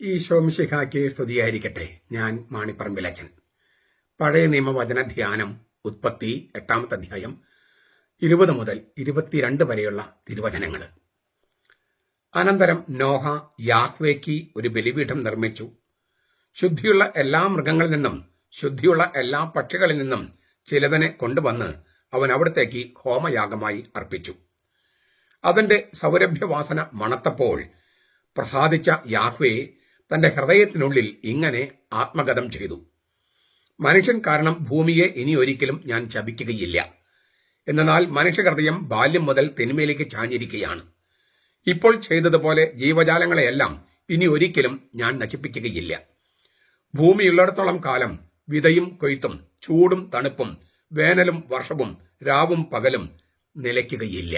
ഈശോ മിശിഹായ്ക്ക് സ്തുതിയായിരിക്കട്ടെ. ഞാൻ മാണിപ്പറമ്പിലച്ചൻ. പഴയ നിയമവചന ധ്യാനം ഉത്പത്തി 8-ാമത്തെ അധ്യായം 20 മുതൽ 22 വരെയുള്ള തിരുവചനങ്ങൾ. അനന്തരം നോഹ യാഹ്വേക്ക് ഒരു ബലിപീഠം നിർമ്മിച്ചു. ശുദ്ധിയുള്ള എല്ലാ മൃഗങ്ങളിൽ നിന്നും ശുദ്ധിയുള്ള എല്ലാ പക്ഷികളിൽ നിന്നും ചിലതിനെ കൊണ്ടുവന്ന് അവൻ അവിടത്തേക്ക് ഹോമയാഗമായി അർപ്പിച്ചു. അവന്റെ സൗരഭ്യവാസന മണത്തപ്പോൾ പ്രസാദിച്ച യാഹ്വേ തന്റെ ഹൃദയത്തിനുള്ളിൽ ഇങ്ങനെ ആത്മഗതം ചെയ്തു: മനുഷ്യൻ കാരണം ഭൂമിയെ ഇനി ഒരിക്കലും ഞാൻ ശപിക്കുകയില്ല. എന്നാൽ മനുഷ്യഹൃദയം ബാല്യം മുതൽ തിന്മയിലേക്ക് ചാഞ്ഞിരിക്കുകയാണ്. ഇപ്പോൾ ചെയ്തതുപോലെ ജീവജാലങ്ങളെയെല്ലാം ഇനി ഒരിക്കലും ഞാൻ നശിപ്പിക്കുകയില്ല. ഭൂമിയുള്ളിടത്തോളം കാലം വിതയും കൊയ്ത്തും ചൂടും തണുപ്പും വേനലും വർഷവും രാവും പകലും നിലയ്ക്കുകയില്ല.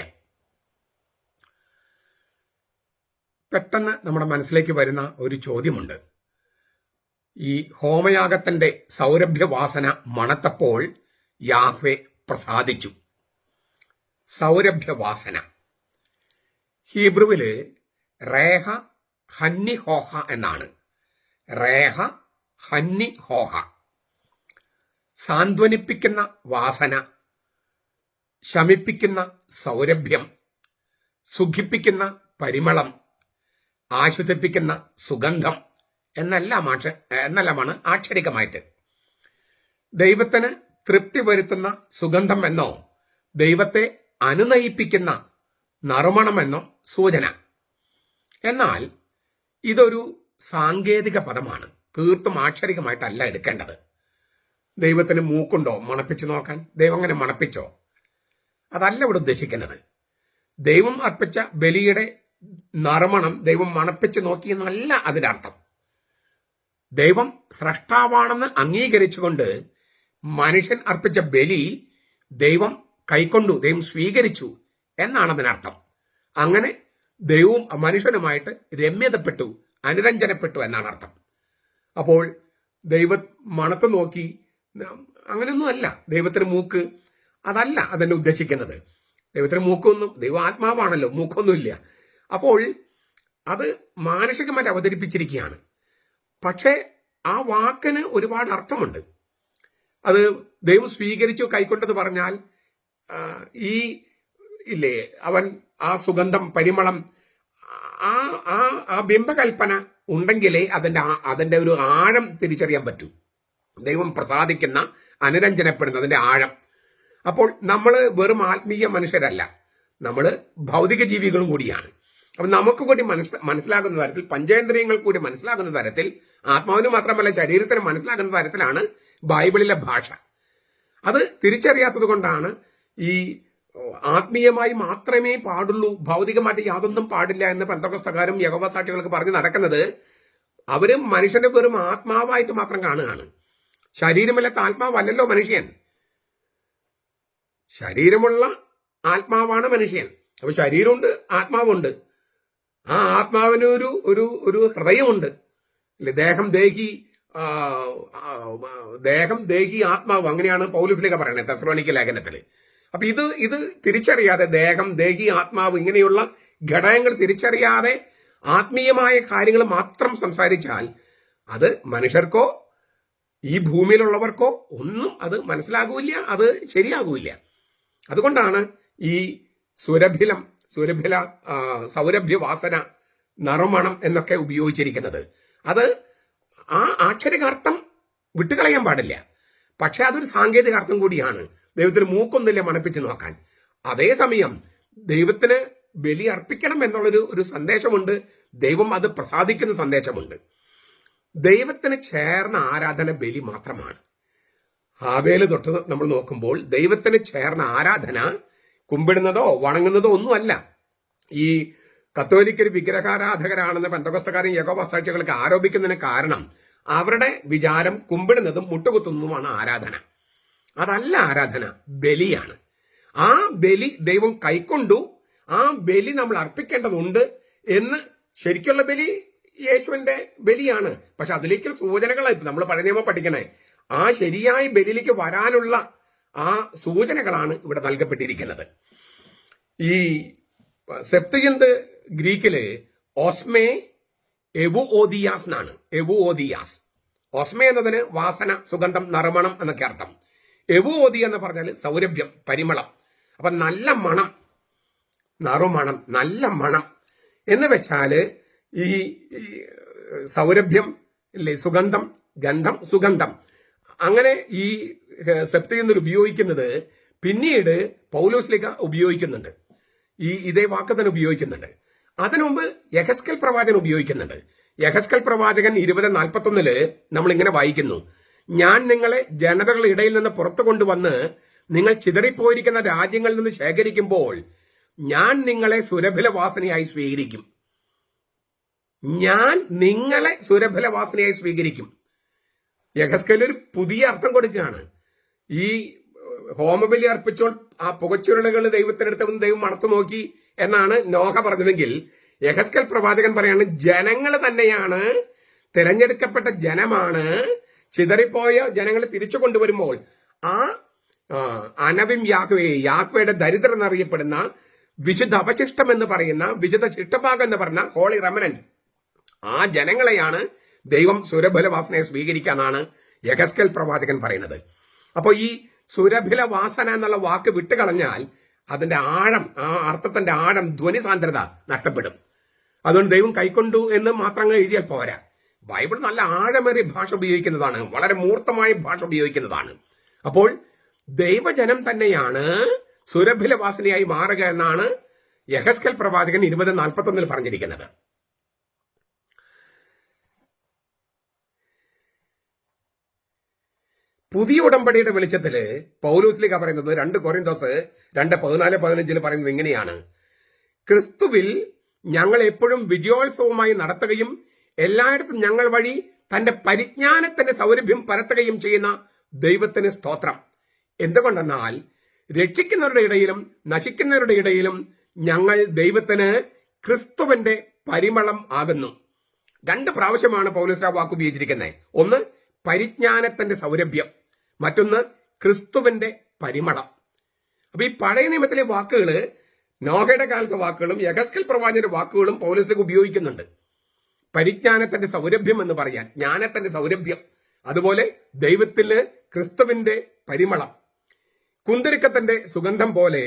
പെട്ടെന്ന് നമ്മുടെ മനസ്സിലേക്ക് വരുന്ന ഒരു ചോദ്യമുണ്ട്. ഈ ഹോമയാഗത്തിന്റെ സൗരഭ്യവാസന മണത്തപ്പോൾ യാഹ്വേ പ്രസാദിച്ചു. സൗരഭ്യവാസന ഹീബ്രുവില് റേഹ ഹന്നി ഹോഹ എന്നാണ്. റേഹ ഹന്നി ഹോഹ. സാന്ത്വനിപ്പിക്കുന്ന വാസന, ശമിപ്പിക്കുന്ന സൗരഭ്യം, സുഖിപ്പിക്കുന്ന പരിമളം, ആശ്വസിപ്പിക്കുന്ന സുഗന്ധം എന്നെല്ലാമാണ് ആക്ഷരികമായിട്ട്. ദൈവത്തിന് തൃപ്തി വരുത്തുന്ന സുഗന്ധം എന്നോ ദൈവത്തെ അനുനയിപ്പിക്കുന്ന നറുമണമെന്നോ സൂചന. എന്നാൽ ഇതൊരു സാങ്കേതിക പദമാണ്, തീർത്തും ആക്ഷരികമായിട്ടല്ല എടുക്കേണ്ടത്. ദൈവത്തിന് മൂക്കുണ്ടോ മണപ്പിച്ചു നോക്കാൻ? ദൈവം അങ്ങനെ മണപ്പിച്ചോ? അതല്ല ഇവിടെ ഉദ്ദേശിക്കുന്നത്. ദൈവം അർപ്പിച്ച ബലിയുടെ നറുമണം ദൈവം മണപ്പിച്ച് നോക്കിയെന്നല്ല അതിന്റെ അർത്ഥം. ദൈവം സ്രഷ്ടാവാണെന്ന് അംഗീകരിച്ചുകൊണ്ട് മനുഷ്യൻ അർപ്പിച്ച ബലി ദൈവം കൈക്കൊണ്ടു, ദൈവം സ്വീകരിച്ചു എന്നാണ് അതിനർത്ഥം. അങ്ങനെ ദൈവവും മനുഷ്യനുമായിട്ട് രമ്യതപ്പെട്ടു, അനുരഞ്ജനപ്പെട്ടു എന്നാണ് അർത്ഥം. അപ്പോൾ ദൈവ മണത്ത് നോക്കി അങ്ങനെയൊന്നും അല്ല. ദൈവത്തിന് മൂക്ക് അതല്ല അതിനെ ഉദ്ദേശിക്കുന്നത്. ദൈവത്തിന് മൂക്കൊന്നും, ദൈവം ആത്മാവാണല്ലോ, മൂക്കൊന്നുമില്ല. അപ്പോൾ അത് മാനസികമായിട്ട് അവതരിപ്പിച്ചിരിക്കുകയാണ്. പക്ഷേ ആ വാക്കിന് ഒരുപാട് അർത്ഥമുണ്ട്. അത് ദൈവം സ്വീകരിച്ചു കൈക്കൊണ്ടെന്ന് പറഞ്ഞാൽ ഇല്ലേ, അവൻ ആ സുഗന്ധം, പരിമളം, ആ ബിംബകൽപ്പന ഉണ്ടെങ്കിലേ അതിന്റെ ഒരു ആഴം തിരിച്ചറിയാൻ പറ്റൂ. ദൈവം പ്രസാദിക്കുന്ന, അനുരഞ്ജനപ്പെടുന്ന അതിന്റെ ആഴം. അപ്പോൾ നമ്മൾ വെറും ആത്മീയ മനുഷ്യരല്ല, നമ്മൾ ഭൗതിക ജീവികളും കൂടിയാണ്. അപ്പൊ നമുക്ക് കൂടി മനസ്സിലാകുന്ന തരത്തിൽ, പഞ്ചേന്ദ്രിയങ്ങൾ കൂടി മനസ്സിലാകുന്ന തരത്തിൽ, ആത്മാവിന് മാത്രമല്ല ശരീരത്തിന് മനസ്സിലാകുന്ന തരത്തിലാണ് ബൈബിളിലെ ഭാഷ. അത് തിരിച്ചറിയാത്തത് കൊണ്ടാണ് ഈ ആത്മീയമായി മാത്രമേ പാടുള്ളൂ, ഭൗതികമായിട്ട് യാതൊന്നും പാടില്ല എന്ന് പെന്തക്കോസ്തക്കാരും യഹോവ സാക്ഷികൾക്ക് പറഞ്ഞ് നടക്കുന്നത്. അവരും മനുഷ്യന്റെ വെറും ആത്മാവായിട്ട് മാത്രം കാണുകയാണ്. ശരീരമില്ലാത്ത ആത്മാവല്ലല്ലോ മനുഷ്യൻ. ശരീരമുള്ള ആത്മാവാണ് മനുഷ്യൻ. അപ്പൊ ശരീരമുണ്ട്, ആത്മാവുണ്ട്. ആ ആത്മാവിന് ഒരു ഹൃദയമുണ്ട്. ദേഹം ദേഹി ആത്മാവ്, അങ്ങനെയാണ് പൗലോസിലേക്ക് പറയുന്നത് തെസ്സലോനിക്ക ലേഖനത്തിൽ. അപ്പൊ ഇത് തിരിച്ചറിയാതെ, ദേഹം ദേഹി ആത്മാവ് ഇങ്ങനെയുള്ള ഘടകങ്ങൾ തിരിച്ചറിയാതെ ആത്മീയമായ കാര്യങ്ങൾ മാത്രം സംസാരിച്ചാൽ അത് മനുഷ്യർക്കോ ഈ ഭൂമിയിലുള്ളവർക്കോ ഒന്നും അത് മനസ്സിലാകൂല, അത് ശരിയാകൂല. അതുകൊണ്ടാണ് ഈ സൗരഭ്യവാസന, നറുമണം എന്നൊക്കെ ഉപയോഗിച്ചിരിക്കുന്നത്. അത് ആ ആക്ഷരികാർത്ഥം വിട്ടുകളയാൻ പാടില്ല. പക്ഷെ അതൊരു സാങ്കേതിക അർത്ഥം കൂടിയാണ്. ദൈവത്തിന് മൂക്കൊന്നില്ല മണപ്പിച്ച് നോക്കാൻ. അതേസമയം ദൈവത്തിന് ബലി അർപ്പിക്കണം എന്നുള്ളൊരു സന്ദേശമുണ്ട്. ദൈവം അത് പ്രസാദിക്കുന്ന സന്ദേശമുണ്ട്. ദൈവത്തിന് ചേർന്ന ആരാധന ബലി മാത്രമാണ്. ഹാബേല് തൊട്ട് നമ്മൾ നോക്കുമ്പോൾ ദൈവത്തിന് ചേർന്ന ആരാധന കുമ്പിടുന്നതോ വണങ്ങുന്നതോ ഒന്നുമല്ല. ഈ കത്തോലിക്കർ വിഗ്രഹാരാധകരാണെന്ന് പെന്തക്കോസ്തക്കാരും യഹോവ സാക്ഷികൾക്ക് ആരോപിക്കുന്നതിന് കാരണം അവരുടെ വിചാരം കുമ്പിടുന്നതും മുട്ടുകുത്തുന്നതുമാണ് ആരാധന. അതല്ല ആരാധന, ബലിയാണ്. ആ ബലി ദൈവം കൈക്കൊണ്ടു, ആ ബലി നമ്മൾ അർപ്പിക്കേണ്ടതുണ്ട് എന്ന്. ശരിക്കുള്ള ബലി യേശുവിന്റെ ബലിയാണ്. പക്ഷെ അതിലേക്ക് സൂചനകളായി നമ്മൾ പഴയ നിയമം പഠിക്കണേ. ആ ശരിയായ ബലിയിലേക്ക് വരാനുള്ള ആ സൂചനകളാണ് ഇവിടെ നൽകപ്പെട്ടിരിക്കുന്നത്. ഈ സെപ്തുജിന്ത് ഗ്രീക്കില് ഓസ്മേ, എവുഓദിയാസ് എന്നാണ്. എവുഓദിയാസ്. ഓസ്മ എന്നതിന് വാസന, സുഗന്ധം, നറുമണം എന്നൊക്കെ അർത്ഥം. എവുഓദി എന്ന് പറഞ്ഞാൽ സൗരഭ്യം, പരിമളം. അപ്പൊ നല്ല മണം, നറുമണം, നല്ല മണം എന്ന് വെച്ചാല് ഈ സൗരഭ്യം ഇല്ലേ, സുഗന്ധം, ഗന്ധം, സുഗന്ധം. അങ്ങനെ ഈ സെപ്തിയിൽ ഉപയോഗിക്കുന്നത് പിന്നീട് പൗലോസ്ലിഹ ഉപയോഗിക്കുന്നുണ്ട്. ഇതേ വാക്ക് തന്നെ ഉപയോഗിക്കുന്നുണ്ട്. അതിനു മുമ്പ് യെഹെസ്കേൽ പ്രവാചകൻ ഉപയോഗിക്കുന്നുണ്ട്. യെഹെസ്കേൽ പ്രവാചകൻ 20:41 നമ്മൾ ഇങ്ങനെ വായിക്കുന്നു: ഞാൻ നിങ്ങളെ ജനതകളുടെ ഇടയിൽ നിന്ന് പുറത്തു കൊണ്ടുവന്ന് നിങ്ങൾ ചിതറിപ്പോയിരിക്കുന്ന രാജ്യങ്ങളിൽ നിന്ന് ശേഖരിക്കുമ്പോൾ ഞാൻ നിങ്ങളെ സുരഭിലവാസനയായി സ്വീകരിക്കും. ഞാൻ നിങ്ങളെ സുരഭിലവാസനയായി സ്വീകരിക്കും. യെഹെസ്കേൽ ഒരു പുതിയ അർത്ഥം കൊടുക്കുകയാണ്. ഈ ഹോമബലി അർപ്പിച്ചോൾ ആ പുകച്ചുരുളുകൾ ദൈവത്തിനടുത്ത് ദൈവം മണത്തു നോക്കി എന്നാണ് നോഹ പറഞ്ഞതെങ്കിൽ, യെഹെസ്കേൽ പ്രവാചകൻ പറയാണ് ജനങ്ങൾ തന്നെയാണ്, തിരഞ്ഞെടുക്കപ്പെട്ട ജനമാണ്. ചിതറിപ്പോയ ജനങ്ങളെ തിരിച്ചു കൊണ്ടുവരുമ്പോൾ ആ അനവിം യാഹ്വയുടെ ദരിദ്രൻ എന്നറിയപ്പെടുന്ന വിശുദ്ധ അവശിഷ്ടം എന്ന് പറയുന്ന, വിശുദ്ധ ശിഷ്ടഭാഗം എന്ന് പറഞ്ഞ ഹോളി റെമനന്റ്, ആ ജനങ്ങളെയാണ് ദൈവം സുരഭിലവാസനയെ സ്വീകരിക്കാനാണ് യെഹെസ്കേൽ പ്രവാചകൻ പറയുന്നത്. അപ്പൊ ഈ സുരഭിലവാസന എന്നുള്ള വാക്ക് വിട്ടുകളഞ്ഞാൽ അതിന്റെ ആഴം, ആ അർത്ഥത്തിന്റെ ആഴം, ധ്വനി സാന്ദ്രത നഷ്ടപ്പെടും. അതുകൊണ്ട് ദൈവം കൈക്കൊണ്ടു എന്ന് മാത്രം എഴുതിയാൽ പോരാ. ബൈബിൾ നല്ല ആഴമേറിയ ഭാഷ ഉപയോഗിക്കുന്നതാണ്, വളരെ മൂർത്തമായ ഭാഷ ഉപയോഗിക്കുന്നതാണ്. അപ്പോൾ ദൈവജനം തന്നെയാണ് സുരഭിലവാസനയായി മാറുക എന്നാണ് യെഹെസ്കേൽ പ്രവാചകൻ 20:41 പറഞ്ഞിരിക്കുന്നത്. പുതിയ ഉടമ്പടിയുടെ വെളിച്ചത്തില് പൗലോസ്ലിഹ പറയുന്നത് 2 കൊരിന്തോസ് 2:14-15 പറയുന്നത് ഇങ്ങനെയാണ്: ക്രിസ്തുവിൽ ഞങ്ങൾ എപ്പോഴും വിജയോത്സവമായി നടത്തുകയും എല്ലായിടത്തും ഞങ്ങൾ വഴി തന്റെ പരിജ്ഞാനത്തിന്റെ സൗരഭ്യം പരത്തുകയും ചെയ്യുന്ന ദൈവത്തിന് സ്തോത്രം. എന്തുകൊണ്ടെന്നാൽ രക്ഷിക്കുന്നവരുടെ ഇടയിലും നശിക്കുന്നവരുടെ ഇടയിലും ഞങ്ങൾ ദൈവത്തിന് ക്രിസ്തുവിന്റെ പരിമളം ആകുന്നു. 2 പ്രാവശ്യമാണ് പൗലോസ് വാക്ക് ഉപയോഗിച്ചിരിക്കുന്നത്. ഒന്ന് പരിജ്ഞാനത്തിന്റെ സൗരഭ്യം, മറ്റൊന്ന് ക്രിസ്തുവിന്റെ പരിമളം. അപ്പൊ ഈ പഴയ നിയമത്തിലെ വാക്കുകള്, നോഹയുടെ കാലത്തെ വാക്കുകളും യെഹെസ്കേൽ പ്രവാചകന്റെ വാക്കുകളും പൗലോസ് ഉപയോഗിക്കുന്നുണ്ട്. പരിജ്ഞാനത്തിന്റെ സൗരഭ്യം എന്ന് പറയാൻ, ജ്ഞാനത്തിന്റെ സൗരഭ്യം, അതുപോലെ ദൈവത്തിന് ക്രിസ്തുവിന്റെ പരിമളം. കുന്തിരിക്കത്തിന്റെ സുഗന്ധം പോലെ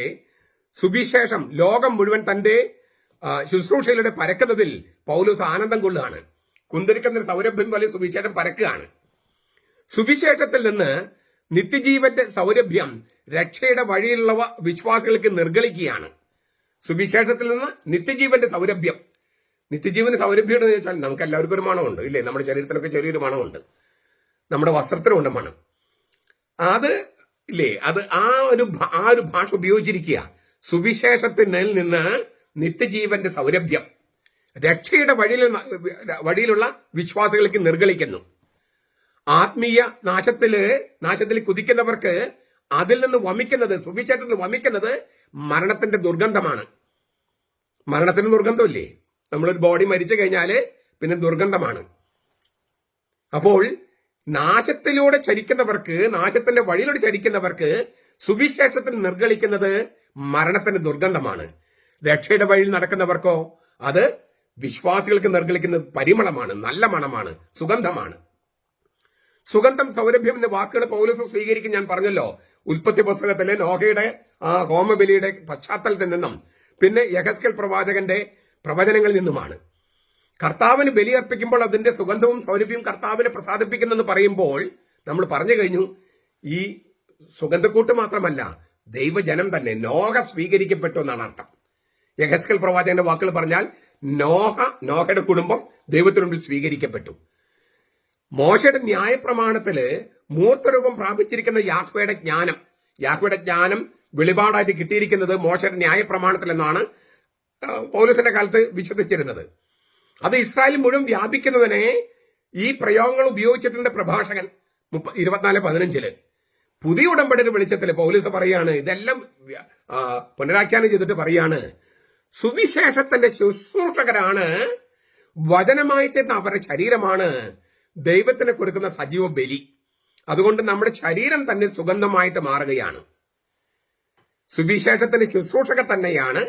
സുവിശേഷം ലോകം മുഴുവൻ തന്റെ ശുശ്രൂഷയിലൂടെ പരക്കുന്നതിൽ പൗലോസ് ആനന്ദം കൊള്ളുകയാണ്. കുന്തിരിക്കത്തിന്റെ സൗരഭ്യം പോലെ സുവിശേഷം പരക്കുകയാണ്. സുവിശേഷത്തിൽ നിന്ന് നിത്യജീവന്റെ സൗരഭ്യം രക്ഷയുടെ വഴിയിലുള്ളവ വിശ്വാസികൾക്ക് നിർഗളിക്കുകയാണ്. സുവിശേഷത്തിൽ നിന്ന് നിത്യജീവന്റെ സൗരഭ്യം. നിത്യജീവന്റെ സൗരഭ്യം എന്ന് ചോദിച്ചാൽ നമുക്ക് എല്ലാവർക്കും ഒരു മണമുണ്ട് ഇല്ലേ? നമ്മുടെ ശരീരത്തിനൊക്കെ ചെറിയൊരു മണമുണ്ട്, നമ്മുടെ വസ്ത്രത്തിനുണ്ട് മണം. അത് ഇല്ലേ, അത് ആ ഒരു ഭാഷ ഉപയോഗിച്ചിരിക്കുക. സുവിശേഷത്തിൽ നിന്ന് നിത്യജീവന്റെ സൗരഭ്യം രക്ഷയുടെ വഴിയിലുള്ള വിശ്വാസികൾക്ക് നിർഗളിക്കുന്നു. ആത്മീയ നാശത്തിൽ കുതിക്കുന്നവർക്ക് അതിൽ നിന്ന് വമിക്കുന്നത്, സുവിശേഷത്തിൽ നിന്ന് വമിക്കുന്നത് മരണത്തിന്റെ ദുർഗന്ധമാണ്. മരണത്തിന് ദുർഗന്ധമില്ലേ? നമ്മളൊരു ബോഡി മരിച്ചു കഴിഞ്ഞാല് പിന്നെ ദുർഗന്ധമാണ്. അപ്പോൾ നാശത്തിലൂടെ ചരിക്കുന്നവർക്ക്, നാശത്തിന്റെ വഴിയിലൂടെ ചരിക്കുന്നവർക്ക് സുവിശേഷത്തിൽ നിർഗളിക്കുന്നത് മരണത്തിന്റെ ദുർഗന്ധമാണ്. രക്ഷയുടെ വഴിയിൽ നടക്കുന്നവർക്കോ അത് വിശ്വാസികൾക്ക് നിർഗളിക്കുന്നത് പരിമളമാണ്, നല്ല മണമാണ്, സുഗന്ധമാണ്. സുഗന്ധം, സൗരഭ്യം എന്ന വാക്കുകൾ പൗലോസ് സ്വീകരിക്കും. ഞാൻ പറഞ്ഞല്ലോ, ഉൽപ്പത്തി പുസ്തകത്തിലെ നോഹയുടെ ആ ഹോമബലിയുടെ പശ്ചാത്തലത്തിൽ നിന്നും പിന്നെ യെഹെസ്കേൽ പ്രവാചകന്റെ പ്രവചനങ്ങളിൽ നിന്നുമാണ്. കർത്താവിന് ബലിയർപ്പിക്കുമ്പോൾ അതിന്റെ സുഗന്ധവും സൗരഭ്യവും കർത്താവിനെ പ്രസാദിപ്പിക്കുന്നെന്ന് പറയുമ്പോൾ നമ്മൾ പറഞ്ഞു കഴിഞ്ഞു, ഈ സുഗന്ധക്കൂട്ട് മാത്രമല്ല, ദൈവജനം തന്നെ, നോഹ സ്വീകരിക്കപ്പെട്ടു എന്നാണ് അർത്ഥം. യെഹെസ്കേൽ പ്രവാചകന്റെ വാക്കുകൾ പറഞ്ഞാൽ നോഹയുടെ കുടുംബം ദൈവത്തിനു മുമ്പിൽ സ്വീകരിക്കപ്പെട്ടു. മോശയുടെ ന്യായപ്രമാണത്തില് മൂർത്തരൂപം പ്രാപിച്ചിരിക്കുന്ന യാഹ്വയുടെ ജ്ഞാനം വെളിപാടായിട്ട് കിട്ടിയിരിക്കുന്നത് മോശയുടെ ന്യായപ്രമാണത്തിൽ എന്നാണ് പൗലോസിന്റെ കാലത്ത് വിശ്വസിച്ചിരുന്നത്. അത് ഇസ്രായേൽ മുഴുവൻ വ്യാപിക്കുന്നതിനെ ഈ പ്രയോഗങ്ങൾ ഉപയോഗിച്ചിട്ടുണ്ട് പ്രഭാഷകൻ 24:15. പുതിയ ഉടമ്പടിയുടെ വെളിച്ചത്തിൽ പൗലോസ് പറയാണ്, ഇതെല്ലാം പുനരാഖ്യാനം ചെയ്തിട്ട് പറയാണ്, സുവിശേഷത്തിന്റെ ശുശ്രൂഷകരാണ്, വചനമായി തീർന്ന അവരുടെ ശരീരമാണ് ദൈവത്തിന് കൊടുക്കുന്ന സജീവ ബലി. അതുകൊണ്ട് നമ്മുടെ ശരീരം തന്നെ സുഗന്ധമായിട്ട് മാറുകയാണ്. സുവിശേഷത്തിന്റെ ശുശ്രൂഷകർ തന്നെയാണ്,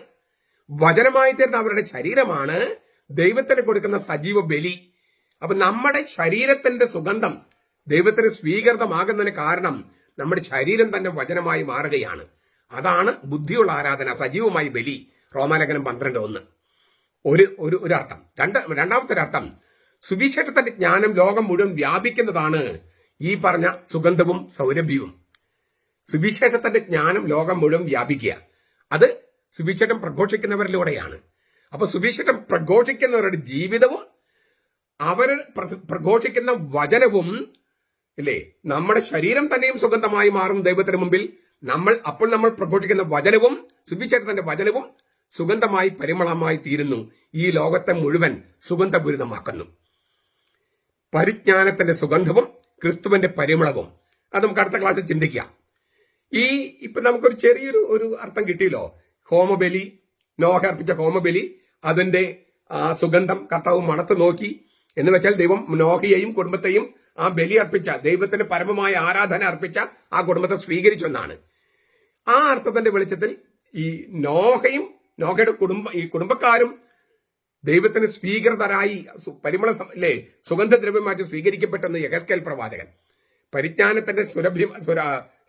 വചനമായി തീർന്ന അവരുടെ ശരീരമാണ് ദൈവത്തിന് കൊടുക്കുന്ന സജീവ ബലി. അപ്പൊ നമ്മുടെ ശരീരത്തിന്റെ സുഗന്ധം ദൈവത്തിന് സ്വീകൃതമാകുന്നതിന് കാരണം നമ്മുടെ ശരീരം തന്നെ വചനമായി മാറുകയാണ്. അതാണ് ബുദ്ധിയുള്ള ആരാധന, സജീവമായി ബലി. റോമാലേഖനം 12:1 ഒരു അർത്ഥം. രണ്ടാമത്തെ അർത്ഥം, സുവിശേഷത്തിന്റെ ജ്ഞാനം ലോകം മുഴുവൻ വ്യാപിക്കുന്നതാണ് ഈ പറഞ്ഞ സുഗന്ധവും സൗരഭ്യവും. സുവിശേഷത്തിന്റെ ജ്ഞാനം ലോകം മുഴുവൻ വ്യാപിക്കുക, അത് സുവിശേഷം പ്രഘോഷിക്കുന്നവരിലൂടെയാണ്. അപ്പൊ സുവിശേഷം പ്രഘോഷിക്കുന്നവരുടെ ജീവിതവും അവർ പ്രഘോഷിക്കുന്ന വചനവും ഇല്ലേ, നമ്മുടെ ശരീരം തന്നെയും സുഗന്ധമായി മാറും ദൈവത്തിന് മുമ്പിൽ. അപ്പോൾ നമ്മൾ പ്രഘോഷിക്കുന്ന വചനവും സുവിശേഷത്തിന്റെ വചനവും സുഗന്ധമായി പരിമളമായി തീരുന്നു, ഈ ലോകത്തെ മുഴുവൻ സുഗന്ധപൂരിതമാക്കുന്നു. പരിജ്ഞാനത്തിന്റെ സുഗന്ധവും ക്രിസ്തുവിന്റെ പരിമളവും, അത് നമുക്ക് അടുത്ത ക്ലാസ്സിൽ ചിന്തിക്കാം. ഇപ്പൊ നമുക്കൊരു ചെറിയൊരു അർത്ഥം കിട്ടിയല്ലോ. ഹോമബലി, നോഹ അർപ്പിച്ച ഹോമബലി, അതിന്റെ സുഗന്ധം കർത്താവ് മണത്ത് നോക്കി എന്ന് വെച്ചാൽ ദൈവം നോഹയെയും കുടുംബത്തെയും ആ ബലി അർപ്പിച്ച, ദൈവത്തിന് പരമമായ ആരാധന അർപ്പിച്ച ആ കുടുംബത്തെ സ്വീകരിച്ചെന്നാണ്. ആ അർത്ഥത്തിന്റെ വെളിച്ചത്തിൽ ഈ നോഹയും നോഹയുടെ കുടുംബക്കാരും ദൈവത്തിന് സ്വീകൃതരായി സുഗന്ധദ്രവ്യമായിട്ട് സ്വീകരിക്കപ്പെട്ടെന്ന് യെഹെസ്കേൽ പ്രവാചകൻ. പരിജ്ഞാനത്തിന്റെ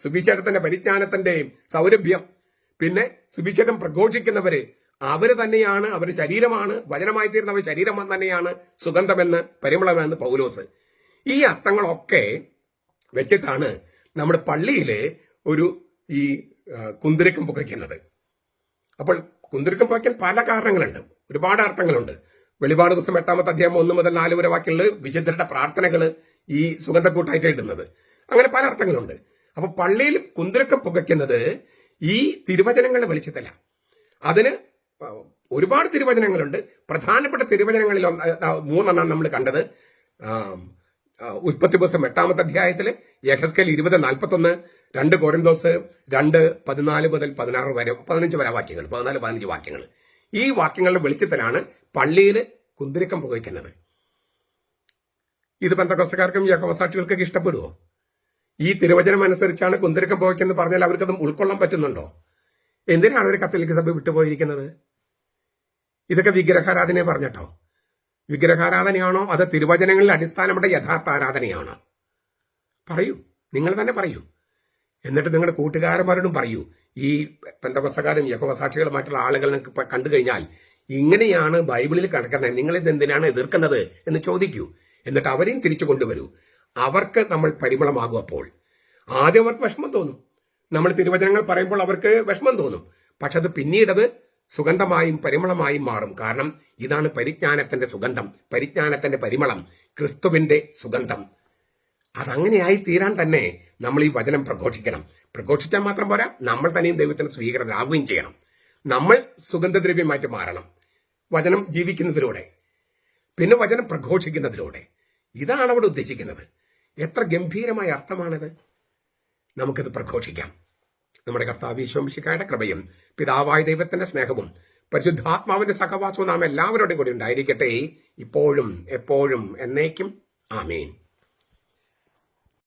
സുവിശേഷത്തിന്റെ പരിജ്ഞാനത്തിന്റെ സൗരഭ്യം, പിന്നെ സുവിശേഷം പ്രഘോഷിക്കുന്നവര് അവര് തന്നെയാണ്, അവര് ശരീരമാണ്, വചനമായി തീർന്നവർ ശരീരം തന്നെയാണ് സുഗന്ധമെന്ന് പരിമളമെന്ന് പൗലോസ്. ഈ അർത്ഥങ്ങളൊക്കെ വെച്ചിട്ടാണ് നമ്മുടെ പള്ളിയില് ഈ കുന്തിരിക്കം പുകയ്ക്കുന്നത്. അപ്പോൾ കുന്തിരിക്കം പുകയ്ക്കാൻ പല കാരണങ്ങളുണ്ട്, ഒരുപാട് അർത്ഥങ്ങളുണ്ട്. വെളിപാട് ദിവസം 8-ാമത്തെ അധ്യായം 1 മുതൽ 4 വരെ വാക്യങ്ങളിൽ വിശുദ്ധരുടെ പ്രാർത്ഥനകള് ഈ സുഗന്ധക്കൂട്ടായിട്ട് ഇടുന്നത്, അങ്ങനെ പല അർത്ഥങ്ങളുണ്ട്. അപ്പൊ പള്ളിയിൽ കുന്തിരിക്കം പുകയ്ക്കുന്നത് ഈ തിരുവചനങ്ങളുടെ വെളിച്ചത്തില. അതിന് ഒരുപാട് തിരുവചനങ്ങളുണ്ട്. പ്രധാനപ്പെട്ട തിരുവചനങ്ങളിൽ 3 നമ്മൾ കണ്ടത്. ഉൽപ്പത്തി പുസ്തകം 8-ാമത്തെ അധ്യായത്തില് യെഹെസ്കേൽ 20:41, 2 കൊരിന്തോസ് 2:14 മുതൽ 16 വരെ 15 വരെ വാക്യങ്ങൾ, 14-15 വാക്യങ്ങൾ. ഈ വാക്യങ്ങളുടെ വെളിച്ചത്തിലാണ് പള്ളിയിൽ കുന്തിരിക്കം പുകയ്ക്കുന്നത്. ഇത് പെന്തക്കോസ്തക്കാർക്കും യഹോവസാക്ഷികൾക്കൊക്കെ ഇഷ്ടപ്പെടുവോ? ഈ തിരുവചനം അനുസരിച്ചാണ് കുന്തിരിക്കം പുകയ്ക്കെന്ന് പറഞ്ഞാൽ അവർക്കത് ഉൾക്കൊള്ളാൻ പറ്റുന്നുണ്ടോ? എന്തിനാണ് അവർ കത്തോലിക്ക സഭ വിട്ടുപോയിരിക്കുന്നത്? ഇതൊക്കെ വിഗ്രഹാരാധനയെ പറഞ്ഞിട്ടോ? വിഗ്രഹാരാധനയാണോ അത് തിരുവചനങ്ങളിൽ അടിസ്ഥാനപ്പെട്ട യഥാർത്ഥ ആരാധനയാണോ? പറയൂ, നിങ്ങൾ തന്നെ പറയൂ. എന്നിട്ട് നിങ്ങളുടെ കൂട്ടുകാരന്മാരോടും പറയൂ. ഈ പെന്തക്കോസ്തക്കാരും യഹോവസാക്ഷികളുമായിട്ടുള്ള ആളുകളെ കണ്ടു കഴിഞ്ഞാൽ ഇങ്ങനെയാണ് ബൈബിളിൽ കിടക്കുന്നത്, നിങ്ങളിത് എന്തിനാണ് എതിർക്കുന്നത് എന്ന് ചോദിക്കൂ. എന്നിട്ട് അവരെയും തിരിച്ചു കൊണ്ടുവരൂ. അവർക്ക് നമ്മൾ പരിമളമാകും. അപ്പോൾ ആദ്യം അവർക്ക് വിഷമം തോന്നും, നമ്മൾ തിരുവചനങ്ങൾ പറയുമ്പോൾ അവർക്ക് വിഷമം തോന്നും. പക്ഷെ അത് പിന്നീടത് സുഗന്ധമായും പരിമളമായും മാറും. കാരണം ഇതാണ് പരിജ്ഞാനത്തിന്റെ സുഗന്ധം, പരിജ്ഞാനത്തിന്റെ പരിമളം, ക്രിസ്തുവിന്റെ സുഗന്ധം. അതങ്ങനെയായി തീരാൻ തന്നെ നമ്മൾ ഈ വചനം പ്രഘോഷിക്കണം. പ്രഘോഷിച്ചാൽ മാത്രം പോരാ, നമ്മൾ തന്നെയും ദൈവത്തിന് സ്വീകൃതരാകുകയും ചെയ്യണം. നമ്മൾ സുഗന്ധദ്രവ്യമായിട്ട് മാറണം വചനം ജീവിക്കുന്നതിലൂടെ, പിന്നെ വചനം പ്രഘോഷിക്കുന്നതിലൂടെ. ഇതാണ് അവിടെ ഉദ്ദേശിക്കുന്നത്. എത്ര ഗംഭീരമായ അർത്ഥമാണിത്. നമുക്കിത് പ്രഘോഷിക്കാം. നമ്മുടെ കർത്താവ് യേശു മിശിഹായുടെ കൃപയും പിതാവായ ദൈവത്തിന്റെ സ്നേഹവും പരിശുദ്ധാത്മാവിന്റെ സഹവാസവും നാം എല്ലാവരോടും കൂടി ഉണ്ടായിരിക്കട്ടെ, ഇപ്പോഴും എപ്പോഴും എന്നേക്കും. ആമേൻ.